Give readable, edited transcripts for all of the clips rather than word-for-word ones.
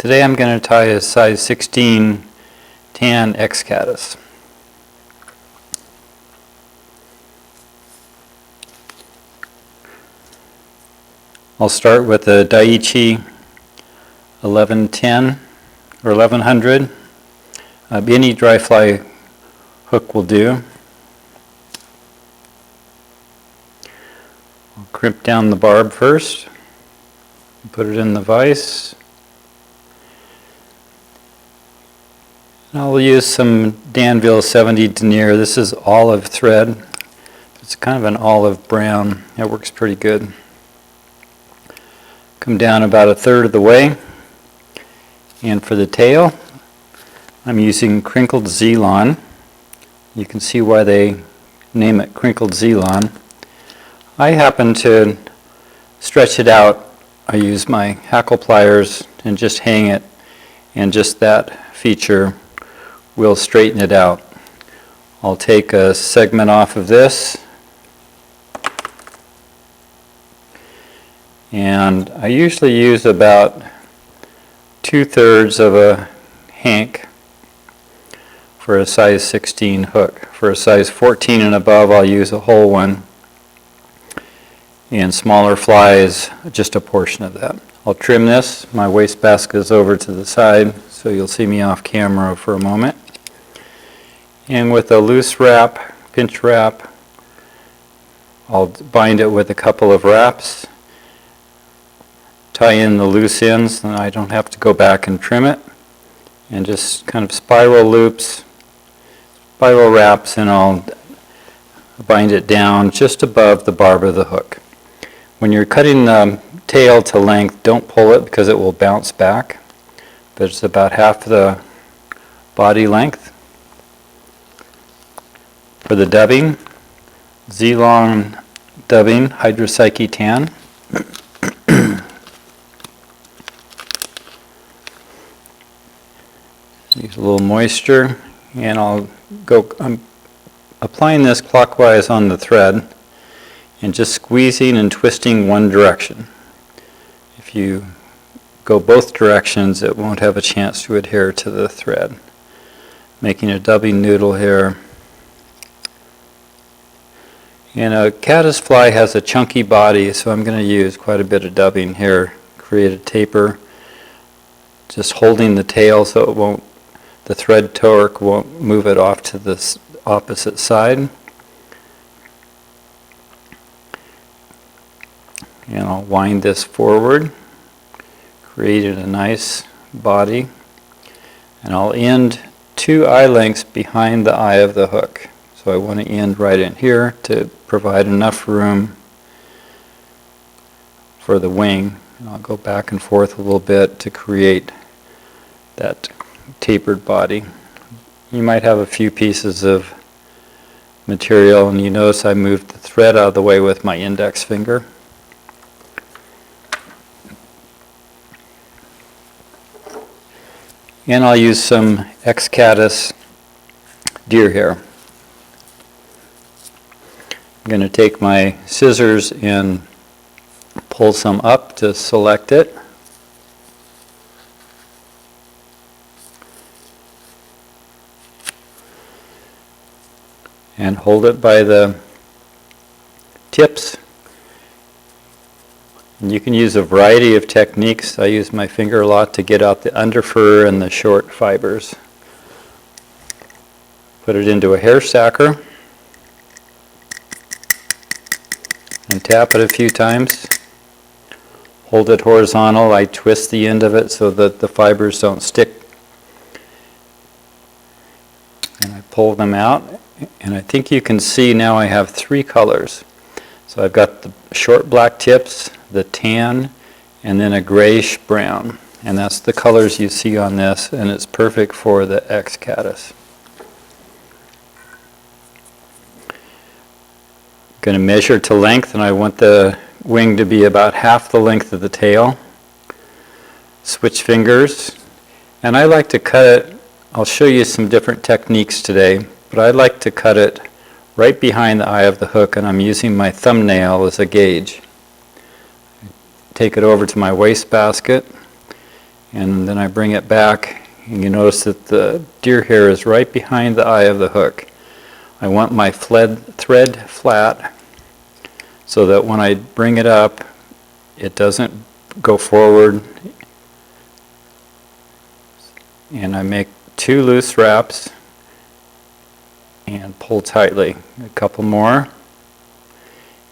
Today I'm going to tie a size 16 tan X Caddis. I'll start with a Daiichi 1110 or 1100. Any dry fly hook will do. I'll crimp down the barb first, put it in the vise. And I'll use some Danville 70 denier. This is olive thread. It's kind of an olive brown. It works pretty good. Come down about 1/3 of the way. And for the tail, I'm using crinkled Zelon. You can see why they name it crinkled Zelon. I happen to stretch it out. I use my hackle pliers and just hang it, and just that feature will straighten it out. I'll take a segment off of this, and I usually use about 2/3 of a hank for a size 16 hook. For a size 14 and above, I'll use a whole one, and smaller flies, just a portion of that. I'll trim this. My wastebasket is over to the side, so you'll see me off camera for a moment. And with a loose wrap, pinch wrap, I'll bind it with a couple of wraps, tie in the loose ends, and I don't have to go back and trim it, and just kind of spiral loops, spiral wraps, and I'll bind it down just above the barb of the hook. When you're cutting the tail to length, don't pull it because it will bounce back, but it's about half the body length. For the dubbing, Zelon dubbing, Hydropsyche tan. Use a little moisture, and I'm applying this clockwise on the thread and just squeezing and twisting one direction. If you go both directions, it won't have a chance to adhere to the thread. Making a dubbing noodle here. And a caddisfly has a chunky body, so I'm going to use quite a bit of dubbing here. Create a taper, just holding the tail so the thread torque won't move it off to the opposite side. And I'll wind this forward, creating a nice body. And I'll end 2 eye lengths behind the eye of the hook. So I want to end right in here to provide enough room for the wing. And I'll go back and forth a little bit to create that tapered body. You might have a few pieces of material, and you notice I moved the thread out of the way with my index finger. And I'll use some X Caddis deer hair. I'm going to take my scissors and pull some up to select it. And hold it by the tips. And you can use a variety of techniques. I use my finger a lot to get out the underfur and the short fibers. Put it into a hair stacker and tap it a few times. Hold it horizontal. I twist the end of it so that the fibers don't stick. And I pull them out. And I think you can see now I have 3 colors. So I've got the short black tips, the tan, and then a grayish brown. And that's the colors you see on this, and it's perfect for the X Caddis. I'm going to measure to length, and I want the wing to be about half the length of the tail. Switch fingers, and I like to cut it. I'll show you some different techniques today. But I like to cut it right behind the eye of the hook, and I'm using my thumbnail as a gauge. Take it over to my wastebasket And then I bring it back, and you notice that the deer hair is right behind the eye of the hook. I want my thread flat so that when I bring it up, it doesn't go forward. And I make 2 loose wraps and pull tightly. A couple more,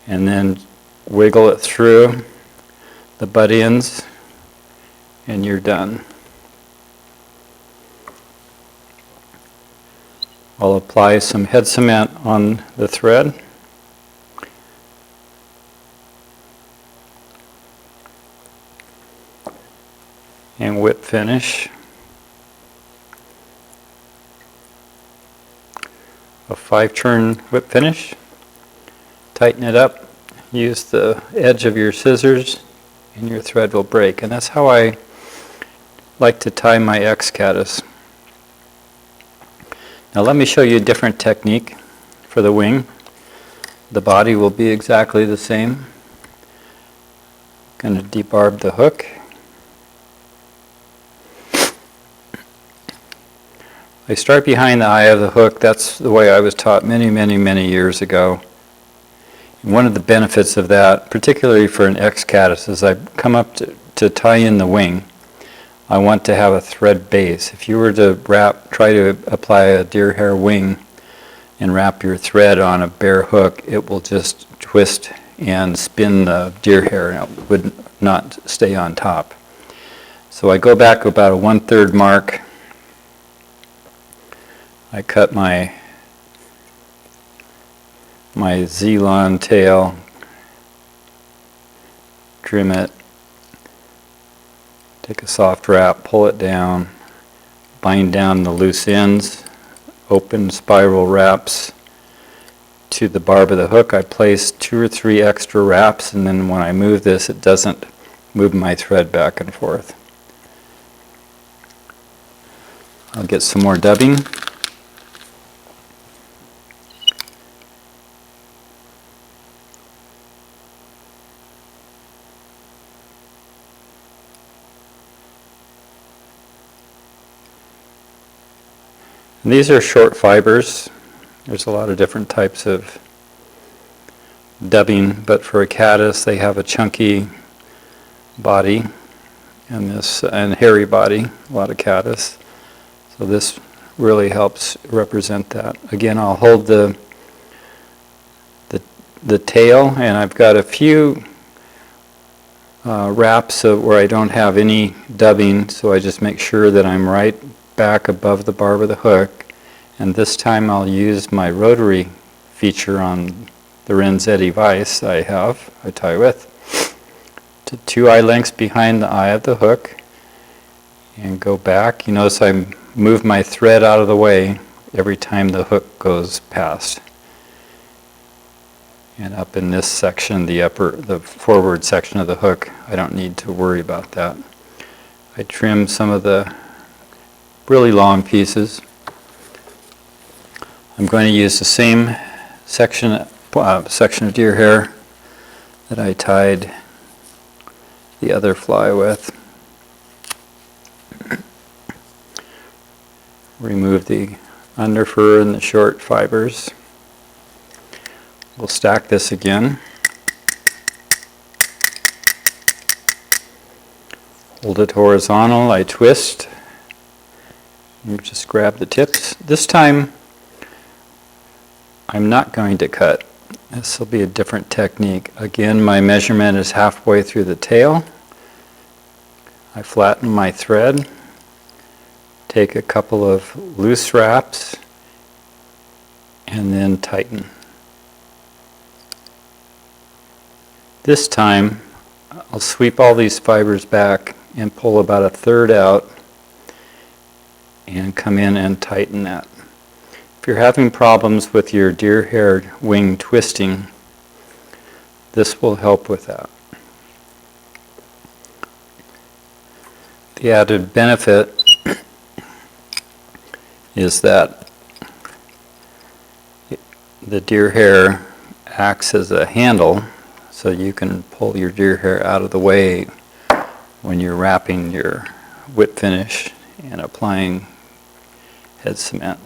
and then wiggle it through the butt ends, and you're done. I'll apply some head cement on the thread. And whip finish. A 5-turn whip finish. Tighten it up. Use the edge of your scissors and your thread will break. And that's how I like to tie my X Caddis. Now let me show you a different technique for the wing. The body will be exactly the same. I'm going to debarb the hook. I start behind the eye of the hook. That's the way I was taught many years ago. And one of the benefits of that, particularly for an X Caddis, is I come up to tie in the wing. I want to have a thread base. If you were to try to apply a deer hair wing and wrap your thread on a bare hook, it will just twist and spin the deer hair and it would not stay on top. So I go back about a 1/3 mark. I cut my Z-lon tail, trim it, take a soft wrap, pull it down, bind down the loose ends, open spiral wraps to the barb of the hook. I place 2 or 3 extra wraps, and then when I move this, it doesn't move my thread back and forth. I'll get some more dubbing. And these are short fibers. There's a lot of different types of dubbing, but for a caddis they have a chunky body and hairy body, a lot of caddis. So this really helps represent that. Again, I'll hold the tail, and I've got a few wraps where I don't have any dubbing, so I just make sure that I'm right back above the barb of the hook, and this time I'll use my rotary feature on the Renzetti vise I tie with, to 2 eye lengths behind the eye of the hook, and go back. You notice I move my thread out of the way every time the hook goes past. And up in this section, the forward section of the hook, I don't need to worry about that. I trim some of the really long pieces. I'm going to use the same section of deer hair that I tied the other fly with. Remove the underfur and the short fibers. We'll stack this again. Hold it horizontal, I twist. You just grab the tips. This time, I'm not going to cut. This will be a different technique. Again, my measurement is halfway through the tail. I flatten my thread, take a couple of loose wraps, and then tighten. This time, I'll sweep all these fibers back and pull about 1/3 out and come in and tighten that. If you're having problems with your deer hair wing twisting, this will help with that. The added benefit is that the deer hair acts as a handle, so you can pull your deer hair out of the way when you're wrapping your whip finish and applying head cement.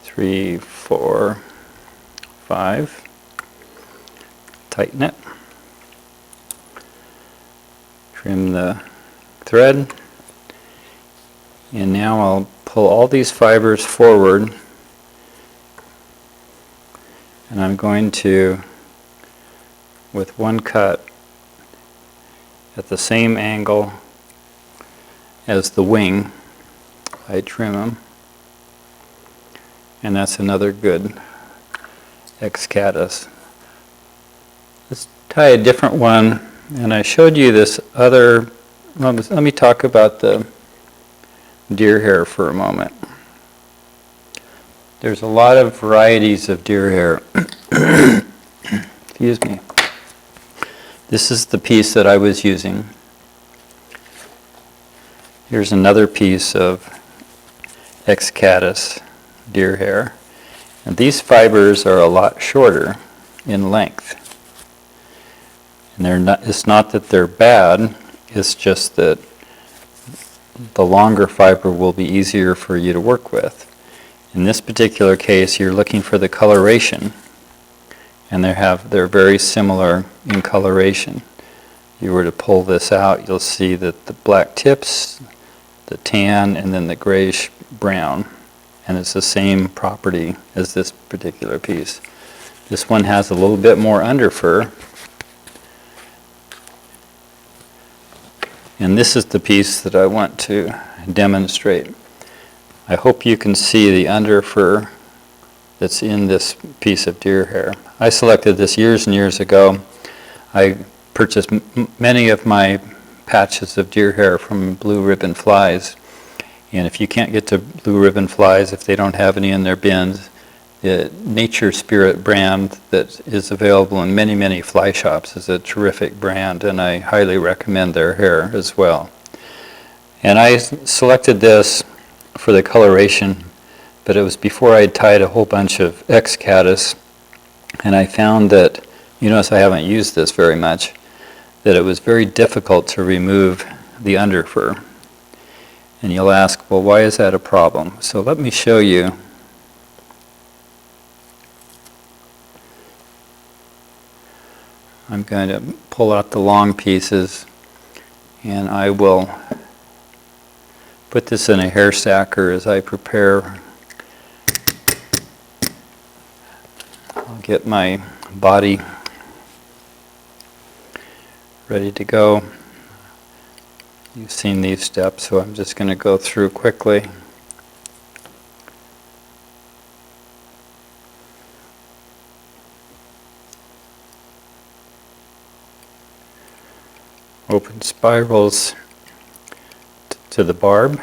3, 4, 5. Tighten it. Trim the thread. And now I'll pull all these fibers forward, and I'm going to, with one cut at the same angle as the wing, I trim them. And that's another good X Caddis. Let's tie a different one, and I showed you this other, well, let me talk about the deer hair for a moment. There's a lot of varieties of deer hair. Excuse me. This is the piece that I was using. Here's another piece of X Caddis deer hair. And these fibers are a lot shorter in length. And they're not, it's not that they're bad, it's just that the longer fiber will be easier for you to work with. In this particular case, you're looking for the coloration, and they're very similar in coloration. If you were to pull this out, you'll see that the black tips, the tan, and then the grayish brown, and it's the same property as this particular piece. This one has a little bit more underfur. And this is the piece that I want to demonstrate. I hope you can see the underfur that's in this piece of deer hair. I selected this years and years ago. I purchased many of my patches of deer hair from Blue Ribbon Flies. And if you can't get to Blue Ribbon Flies, if they don't have any in their bins, the Nature Spirit brand that is available in many, many fly shops is a terrific brand, and I highly recommend their hair as well. And I selected this for the coloration, but it was before I had tied a whole bunch of X Caddis, and I found that, you notice I haven't used this very much, that it was very difficult to remove the underfur. And you'll ask, well, why is that a problem? So let me show you. I'm going to pull out the long pieces, and I will put this in a hair stacker as I prepare. I'll get my body ready to go. You've seen these steps, so I'm just going to go through quickly. Open spirals to the barb,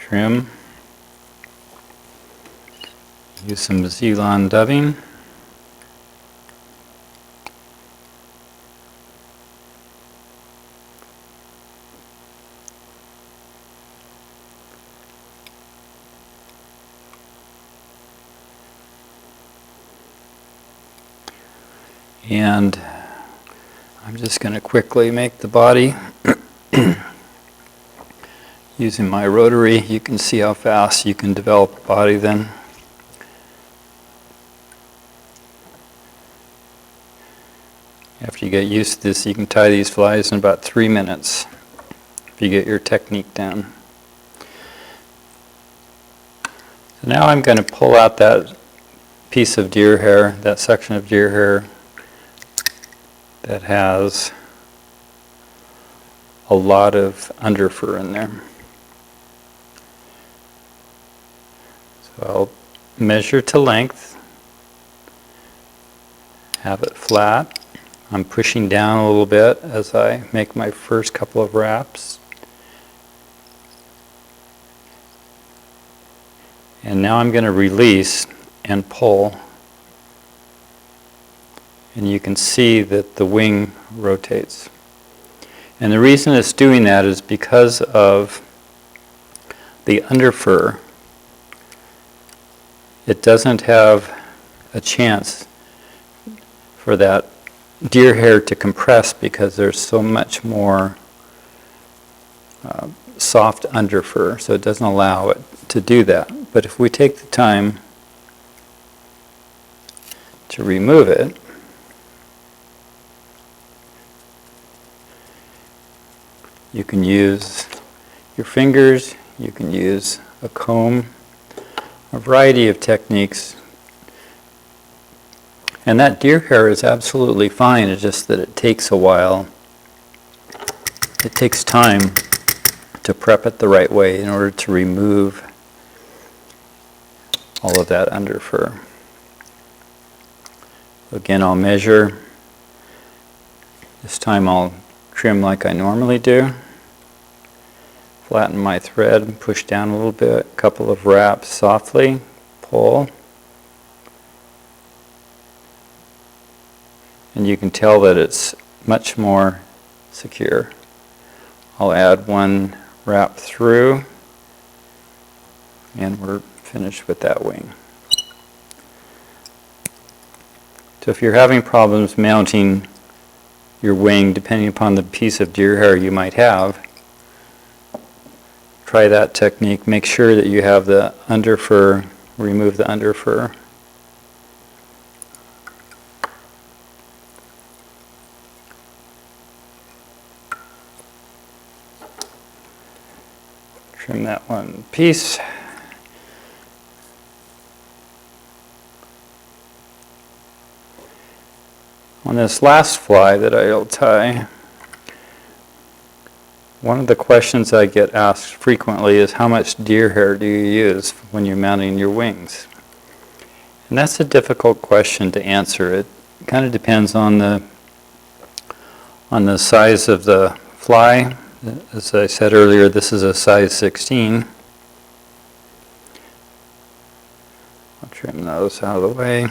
trim, use some Zelon dubbing, and I'm just going to quickly make the body using my rotary. You can see how fast you can develop a body then. After you get used to this, you can tie these flies in about 3 minutes if you get your technique down. So now I'm going to pull out that piece of deer hair, that section of deer hair that has a lot of underfur in there. So I'll measure to length, have it flat. I'm pushing down a little bit as I make my first couple of wraps. And now I'm going to release and pull. And you can see that the wing rotates. And the reason it's doing that is because of the underfur. It doesn't have a chance for that deer hair to compress because there's so much more soft underfur, so it doesn't allow it to do that. But if we take the time to remove it, you can use your fingers, you can use a comb, a variety of techniques. And that deer hair is absolutely fine, it's just that it takes a while. It takes time to prep it the right way in order to remove all of that underfur. Again, I'll measure. This time I'll trim like I normally do. Flatten my thread, push down a little bit, a couple of wraps softly, pull. And you can tell that it's much more secure. I'll add one wrap through, and we're finished with that wing. So if you're having problems mounting your wing, depending upon the piece of deer hair you might have, try that technique. Make sure that you have the underfur, remove the underfur. Trim that one piece. On this last fly that I'll tie, one of the questions I get asked frequently is how much deer hair do you use when you're mounting your wings? And that's a difficult question to answer. It kind of depends on the size of the fly. As I said earlier, this is a size 16. I'll trim those out of the way.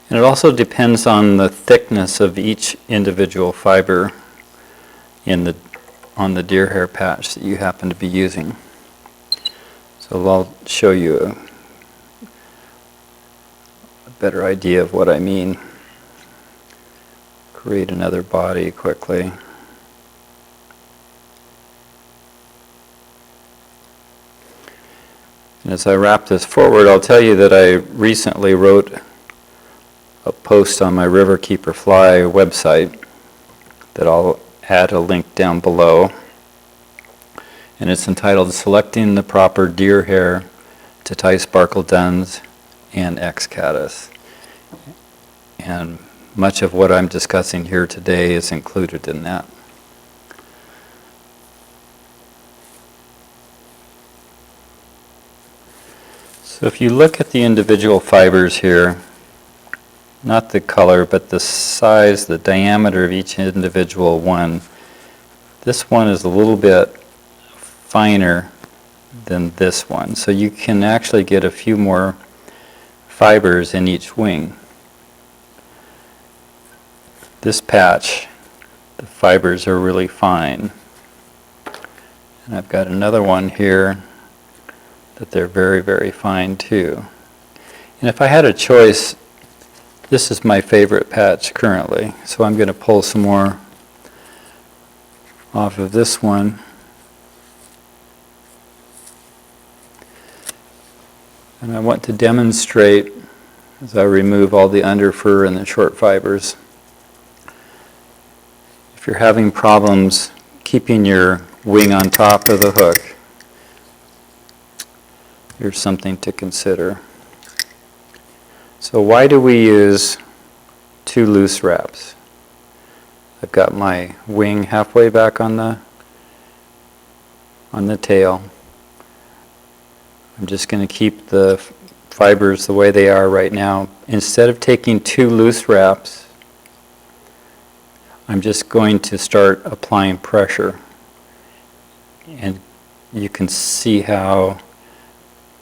And it also depends on the thickness of each individual fiber on the deer hair patch that you happen to be using. So I'll show you a better idea of what I mean. Create another body quickly. And as I wrap this forward, I'll tell you that I recently wrote a post on my RiverKeeper fly website that I'll add a link down below. And it's entitled Selecting the Proper Deer Hair to Tie Sparkle Duns and X Caddis. And much of what I'm discussing here today is included in that. So if you look at the individual fibers here, not the color, but the size, the diameter of each individual one. This one is a little bit finer than this one. So you can actually get a few more fibers in each wing. This patch, the fibers are really fine. And I've got another one here that they're very, very fine too. And if I had a choice, this is my favorite patch currently, so I'm going to pull some more off of this one. And I want to demonstrate, as I remove all the underfur and the short fibers, if you're having problems keeping your wing on top of the hook, here's something to consider. So why do we use 2 loose wraps? I've got my wing halfway back on the tail. I'm just going to keep the fibers the way they are right now. Instead of taking 2 loose wraps, I'm just going to start applying pressure. And you can see how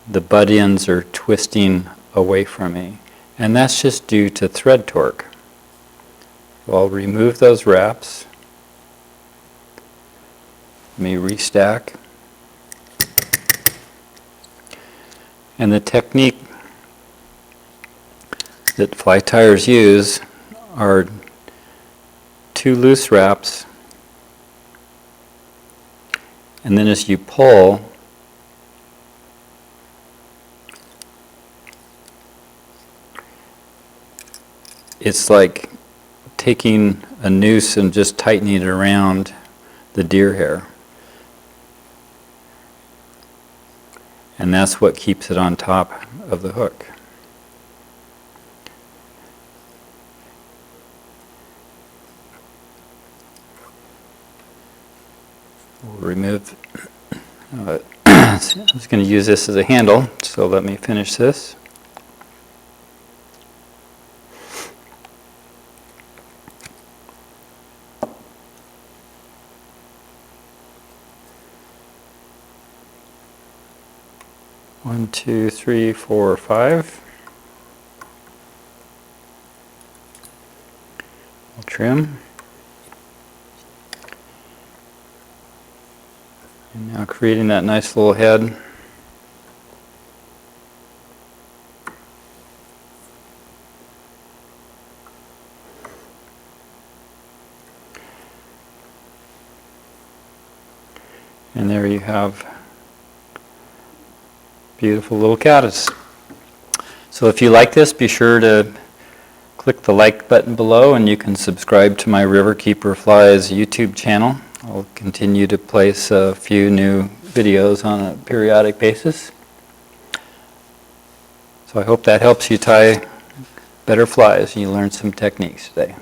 the butt ends are twisting away from me. And that's just due to thread torque. So I'll remove those wraps. Let me restack. And the technique that fly tyers use are 2 loose wraps, and then as you pull, it's like taking a noose and just tightening it around the deer hair. And that's what keeps it on top of the hook. We'll remove, I was going to use this as a handle, so let me finish this. One, two, three, 4, 5. We'll trim. And now creating that nice little head. And there you have beautiful little caddis. So if you like this, be sure to click the like button below, and you can subscribe to my RiverKeeper Flies YouTube channel. I'll continue to place a few new videos on a periodic basis. So I hope that helps you tie better flies and you learn some techniques today.